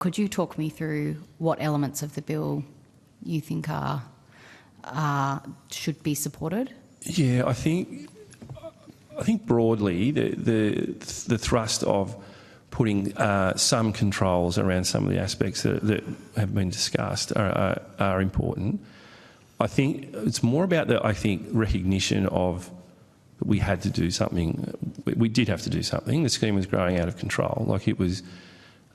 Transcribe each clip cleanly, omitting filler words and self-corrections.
Could you talk me through what elements of the bill you think should be supported? Yeah, I think broadly the thrust of putting some controls around some of the aspects that have been discussed are important. I think it's more about the recognition of we had to do something. We did have to do something. The scheme was growing out of control. Like it was,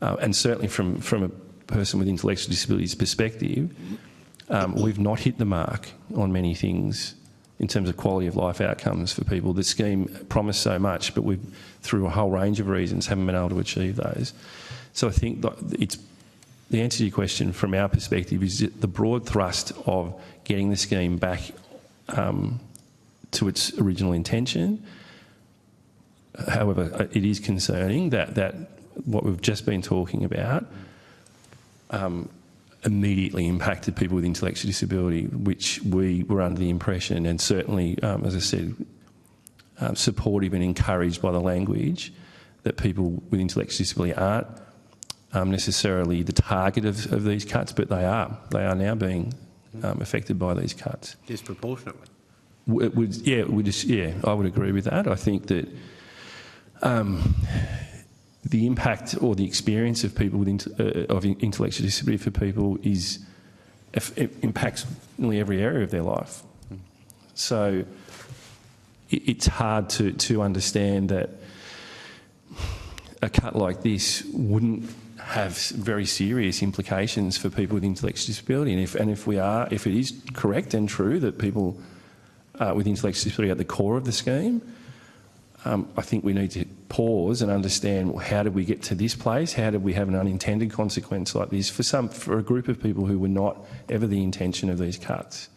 and certainly from a person with intellectual disabilities perspective, we've not hit the mark on many things in terms of quality of life outcomes for people. The scheme promised so much, but we've, through a whole range of reasons, haven't been able to achieve those. So I think that the answer to your question from our perspective is that the broad thrust of getting the scheme back to its original intention. However, it is concerning that what we've just been talking about immediately impacted people with intellectual disability, which we were under the impression, and certainly, as I said, supportive and encouraged by the language, that people with intellectual disability aren't necessarily the target of these cuts, but they are. They are now being affected by these cuts. Disproportionately. I would agree with that. I think that the impact or the experience of people with intellectual disability for people it impacts nearly every area of their life. So it's hard to understand that a cut like this wouldn't have very serious implications for people with intellectual disability. And if it is correct and true that people with intellectual disability are at the core of the scheme, I think we need to pause and understand, how did we get to this place? How did we have an unintended consequence like this for a group of people who were not ever the intention of these cuts?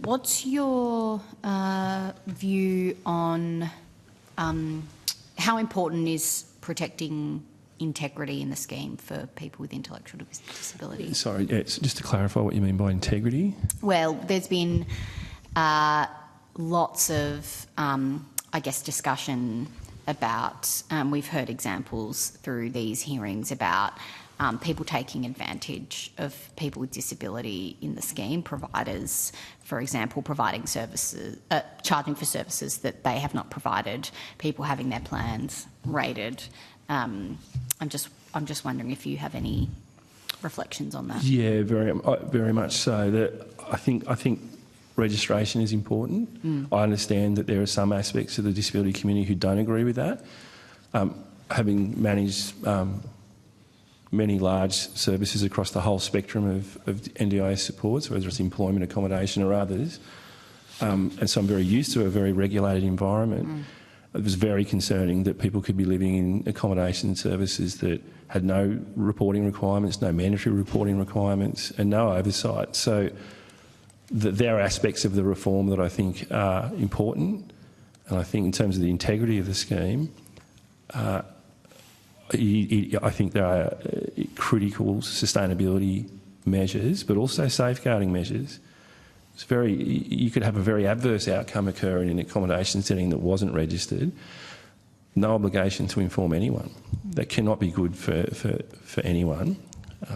What's your view on how important is protecting integrity in the scheme for people with intellectual disability? Sorry, just to clarify what you mean by integrity? Well, there's been lots of, discussion about, we've heard examples through these hearings about people taking advantage of people with disability in the scheme, providers, for example, providing services, charging for services that they have not provided, people having their plans raided. I'm just wondering if you have any reflections on that. Yeah, very much so. I think registration is important. I understand that there are some aspects of the disability community who don't agree with that. Having managed many large services across the whole spectrum of NDIS supports, whether it's employment, accommodation or others, and so I'm very used to a very regulated environment. It was very concerning that people could be living in accommodation services that had no reporting requirements, no mandatory reporting requirements and no oversight. So there are aspects of the reform that I think are important, and I think in terms of the integrity of the scheme, I think there are critical sustainability measures, but also safeguarding measures. You could have a very adverse outcome occur in an accommodation setting that wasn't registered. No obligation to inform anyone. That cannot be good for anyone.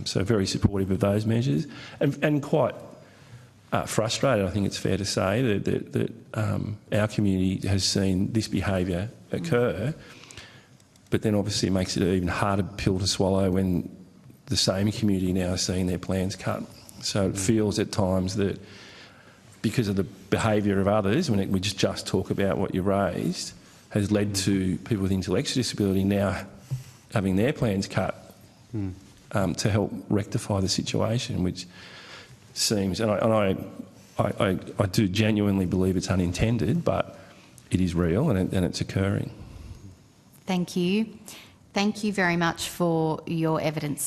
So very supportive of those measures, and quite frustrated, I think it's fair to say, that our community has seen this behaviour occur, but then obviously it makes it an even harder pill to swallow when the same community now is seeing their plans cut. So it feels at times that because of the behaviour of others, when we just talk about what you raised, has led to people with intellectual disability now having their plans cut to help rectify the situation, which seems, and I do genuinely believe it's unintended, but it is real and it's occurring. Thank you. Thank you very much for your evidence